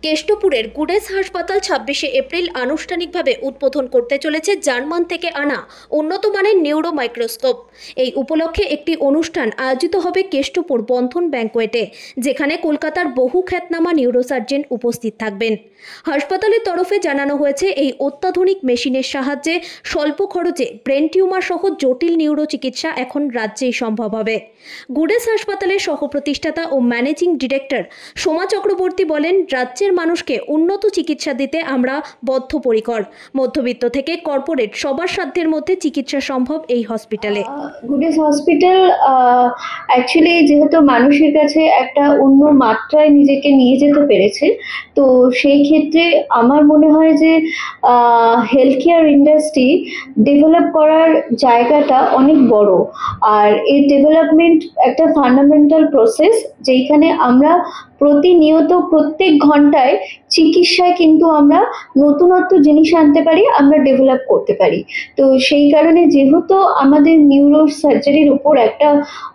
কেষ্টপুরের গুডেস হাসপাতাল 26শে এপ্রিল আনুষ্ঠানিকভাবে উদ্বোধন করতে চলেছে জার্মান থেকে আনা উন্নত মানের নিউরো মাইক্রোস্কোপ। এই উপলক্ষে একটি অনুষ্ঠান আয়োজিত হবে কেষ্টপুর বন্ধন ব্যাংকোয়েটে, যেখানে কলকাতার বহু খ্যাতনামা নিউরোসার্জন উপস্থিত থাকবেন। হাসপাতালের তরফে জানানো হয়েছে, এই অত্যাধুনিক মেশিনের সাহায্যে স্বল্প খরচে ব্রেন টিউমার সহ জটিল নিউরো চিকিৎসা এখন রাজ্যেই সম্ভব হবে। গুডেস হাসপাতালের সহপ্রতিষ্ঠাতা ও ম্যানেজিং ডিরেক্টর সোমা চক্রবর্তী বলেন, রাজ্যের মানুষকে উন্নত চিকিৎসা দিতে আমরা বদ্ধপরিকর। মধ্যবিত্ত থেকে কর্পোরেট সবার সাধ্যের মধ্যে চিকিৎসা সম্ভব এই হসপিটালে। গুডেস হসপিটাল অ্যাকচুয়ালি যেহেতু মানুষের কাছে একটা অন্য মাত্রায় নিজেকে নিয়ে যেতে পেরেছে, তো সেই ক্ষেত্রে আমার মনে হয় যে হেলথ কেয়ার ইন্ডাস্ট্রি ডেভেলপ করার জায়গাটা অনেক বড়। আর এই ডেভেলপমেন্ট একটা ফান্ডামেন্টাল প্রসেস, যেখানে আমরা প্রতিনিয়ত প্রত্যেক ঘন্টায় চিকিৎসায় কিন্তু আমরা নতুনত্ব জিনিস আনতে পারি, আমরা ডেভেলপ করতে পারি। তো সেই কারণে যেহেতু আমাদের নিউরো সার্জারির উপর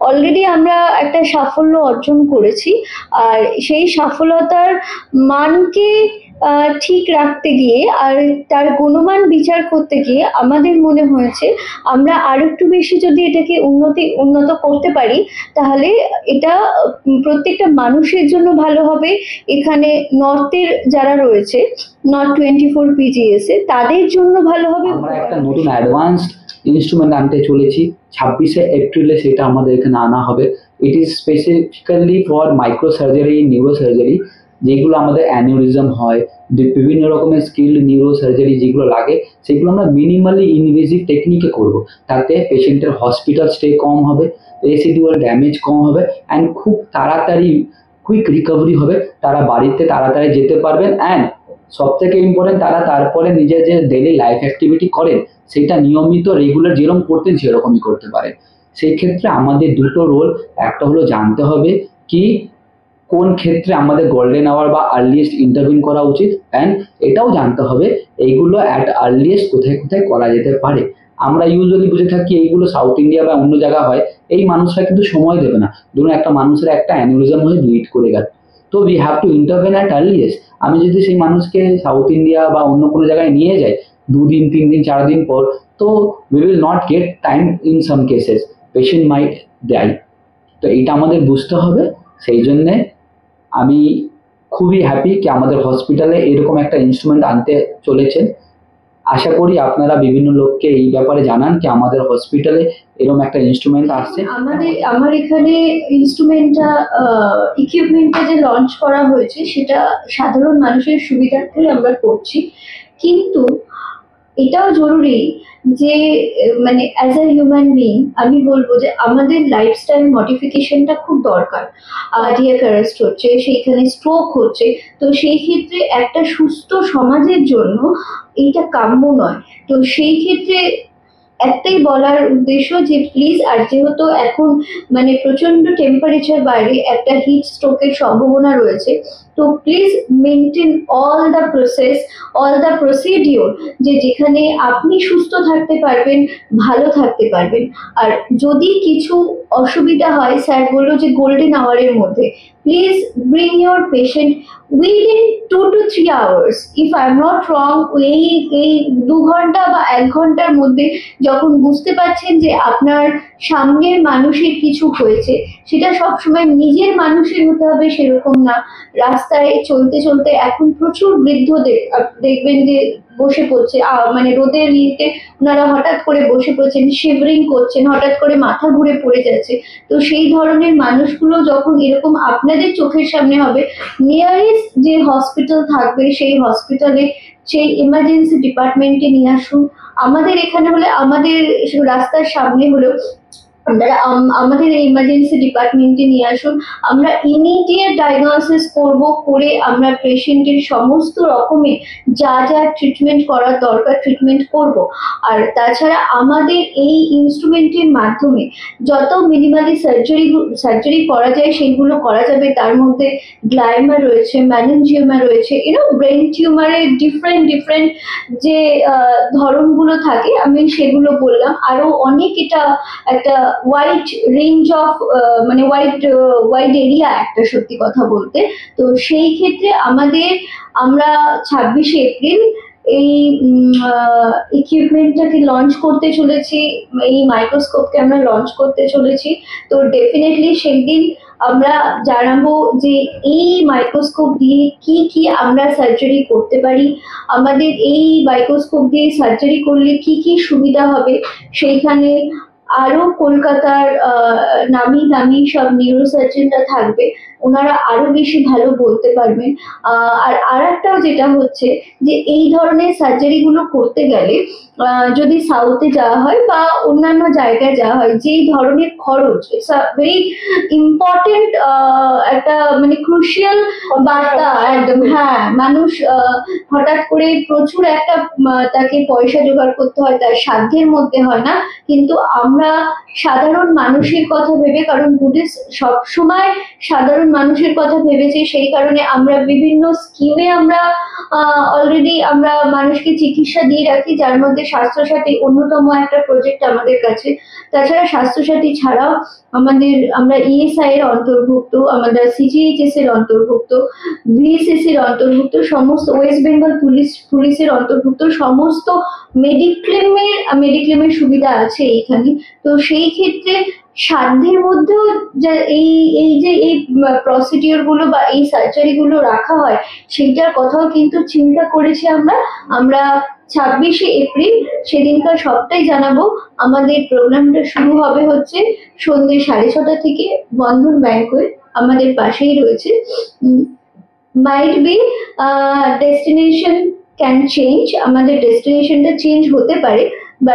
অলরেডি আমরা একটা সাফল্য অর্জন করেছি, আর সেই সফলতার মানকে ঠিক রাখতে গিয়ে আর তার গুণমান বিচার করতে গিয়ে আমাদের মনে হয়েছে আমরা আরো একটু বেশি যদি এটাকে উন্নত করতে পারি, তাহলে এটা প্রত্যেকটা মানুষের জন্য ভালো হবে। এখানে নর্থের যারা রয়েছে, নর্থ 24 PGS তাদের জন্য ভালো হবে। আমরা একটা নতুন অ্যাডভান্সড ইনস্ট্রুমেন্ট আনতে চলেছি 26শে এপ্রিলে, সেটা আমাদের এখানে আনা হবে। It is specifically for micro surgery, neuro surgery, যেগুলো আমাদের অ্যানিউরিজম হয়, বিভিন্ন রকমের স্কিল নিউরো সার্জারি যেগুলো লাগে, সেগুলো আমরা মিনিমালি ইনভেসিভ টেকনিকে করব। তাতে পেশেন্টের হসপিটাল স্টে কম হবে, রেসিডুয়াল ড্যামেজ কম হবে, অ্যান্ড খুব তাড়াতাড়ি কুইক রিকভারি হবে। তারা বাড়িতে তাড়াতাড়ি যেতে পারবেন, অ্যান্ড সব থেকে ইম্পর্টেন্ট, তারা তারপরে নিজের যে ডেলি লাইফ অ্যাক্টিভিটি করেন সেটা নিয়মিত রেগুলার যেরকম করতেন সেরকমই করতে পারেন। সেই ক্ষেত্রে আমাদের দুটো রোল, একটা হলো জানতে হবে কি কোন ক্ষেত্রে আমাদের গোল্ডেন আওয়ার বা আর্লিয়েস্ট ইন্টারভিন করা উচিত, অ্যান্ড এটাও জানতে হবে এইগুলো অ্যাট আর্লিয়েস্ট কোথায় কোথায় করা যেতে পারে। আমরা ইউজুয়ালি বুঝে থাকি এইগুলো সাউথ ইন্ডিয়া বা অন্য জায়গা হয়, এই মানুষরা কিন্তু সময় দেবে না। ধরুন একটা মানুষের একটা অ্যানিউরিজম হয়ে ব্লিড করে গেল, তো we have to intervene at earliest. আমি যদি সেই মানুষকে সাউথ ইন্ডিয়া বা অন্য কোনো জায়গায় নিয়ে যাই 2 দিন 3 দিন 4 দিন পর, তো we will not get time, in some cases patient might die. তো এইটা আমাদের বুঝতে হবে। সেই জন্যে আমি খুবই হ্যাপি কি আমাদের হসপিটালে এরকম একটা ইনস্ট্রুমেন্ট আনতে চলেছেন। আশা করি আপনারা বিভিন্ন লোককে এই ব্যাপারে জানান কি আমাদের হসপিটালে এরকম একটা ইনস্ট্রুমেন্ট আসছে। আমার এখানে ইনস্ট্রুমেন্টটা ইকুইপমেন্টটা যে লঞ্চ করা হয়েছে সেটা সাধারণ মানুষের সুবিধার্থেই আমরা করছি, কিন্তু এটাও জরুরি যে মানে অ্যাজ আ হিউম্যান বিং আমি বলবো যে আমাদের লাইফস্টাইল মডিফিকেশনটা খুব দরকার। কার্ডিয়াক অ্যারেস্ট হচ্ছে, সেইখানে স্ট্রোক হচ্ছে, তো সেই ক্ষেত্রে একটা সুস্থ সমাজের জন্য এইটা কাম্য নয়। তো সেই ক্ষেত্রে একটাই বলার উদ্দেশ্য যে প্লিজ, আর যেহেতু এখন মানে প্রচন্ড টেম্পারেচার বাইরে, একটা হিট স্ট্রোকের সম্ভাবনা রয়েছে, তো please maintain all the process, all the procedure, যেখানে আপনি সুস্থ থাকতে পারবেন, ভালো থাকতে পারবেন। আর যদি কিছু অসুবিধা হয়, স্যার বললো যে গোল্ডেন আওয়ারের মধ্যে, please bring your patient within 2 to 3 hours, if I am not wrong. এই 2 ঘন্টা বা 1 ঘন্টার মধ্যে যখন বুঝতে পারছেন যে আপনার সামনের মানুষের কিছু হয়েছে, সেটা সবসময় নিজের মানুষের হতে হবে সেরকম না। রাস্তায় চলতে চলতে এখন প্রচুর বৃদ্ধদের দেখবেন যে বসে পড়ছে, মানে রোদের ইয়েতে ওনারা হঠাৎ করে বসে পড়ছেন, শিভরিং করছেন, হঠাৎ করে মাথা ঘুরে পড়ে যাচ্ছে। তো সেই ধরনের মানুষগুলো যখন এরকম আপনাদের চোখের সামনে হবে, নিয়ারেস্ট যে হসপিটাল থাকবে সেই হসপিটালে, সেই ইমার্জেন্সি ডিপার্টমেন্টে নিয়ে আসুন। আমাদের এখানে হলে, আমাদের রাস্তার সামনে হলেও আপনারা আমাদের ইমার্জেন্সি ডিপার্টমেন্টে নিয়ে আসুন। আমরা ইমিডিয়েট ডায়াগনোসিস করব, করে আমরা পেশেন্টের সমস্ত রকমের যা যা ট্রিটমেন্ট করার দরকার ট্রিটমেন্ট করব। আর তাছাড়া আমাদের এই ইনস্ট্রুমেন্টের মাধ্যমে যত মিনিমালি সার্জারি করা যায় সেইগুলো করা যাবে। তার মধ্যে গ্লাইমা রয়েছে, ম্যানেনজিওমা রয়েছে, ব্রেন টিউমারের ডিফারেন্ট যে ধরনগুলো থাকে, আমি সেগুলো বললাম। আরো অনেক এটা একটা ওয়াইড রেঞ্জ অফ মানে ওয়াইড এরিয়া একটা, সত্যি কথা বলতে। তো সেই ক্ষেত্রে আমরা 26শে এপ্রিল এই ইকুইপমেন্টটাকে লঞ্চ করতে চলেছি, এই মাইক্রোস্কোপকে আমরা লঞ্চ করতে চলেছি। তো ডেফিনেটলি সেই দিন আমরা জানাবো যে এই মাইক্রোস্কোপ দিয়ে কি কি আমরা সার্জারি করতে পারি, আমাদের এই মাইক্রোস্কোপ দিয়ে সার্জারি করলে কি কি সুবিধা হবে। সেইখানে আরো কলকাতার নামি দামি সব নিউরোসার্জনরা থাকবে, ওনারা আরো বেশি ভালো বলতে পারবেন। আর একটাও যেটা হচ্ছে যে এই ধরনের সার্জারি গুলো করতে গেলে যদি সাউথে যাওয়া হয় বা অন্যান্য জায়গায় যাওয়া হয়, যেই ধরনের খরচ, ইটস আ ভেরি ইম্পর্টেন্ট একটা মানে ক্রুশিয়াল বার্তা একদম। হ্যাঁ, মানুষ হঠাৎ করে প্রচুর একটা তাকে পয়সা জোগাড় করতে হয়, তার সাধ্যের মধ্যে হয় না। কিন্তু আমরা সাধারণ মানুষের কথা ভেবে, কারণ বুদ্ধিস্ট সবসময় সাধারণ মানুষের কথা ভেবেছে, সেই কারণে আমরা বিভিন্ন স্কিমে আমরা অলরেডি আমরা মানুষকে চিকিৎসা দিয়ে রাখি, যার মধ্যে স্বাস্থ্যসাথী অন্যতম একটা প্রজেক্ট আমাদের কাছে। তাছাড়া স্বাস্থ্যসাথী ছাড়াও আমরা ইএসআই এর অন্তর্ভুক্ত, আমাদের সিজিএইচএস এর অন্তর্ভুক্ত, ভিএসএসি এর অন্তর্ভুক্ত, সমস্ত ওয়েস্ট বেঙ্গল পুলিশের অন্তর্ভুক্ত, সমস্ত মেডিক্লেমের সুবিধা আছে এইখানে। তো সেই ক্ষেত্রে সাধ্যের মধ্যেও এই প্রসিডিওর গুলো বা এই সার্জারি গুলো রাখা হয়, সেইটার কথাও কিন্তু চিন্তা করেছি আমরা 26শে এপ্রিল সেদিনকার সবটাই জানাবো। আমাদের প্রোগ্রামটা শুরু হবে হচ্ছে সন্ধ্যে 6:30 থেকে, বন্ধন ব্যাংকুয়েট আমাদের পাশেই রয়েছে। Might be destination can change, আমাদের ডেস্টিনেশনটা চেঞ্জ হতে পারে,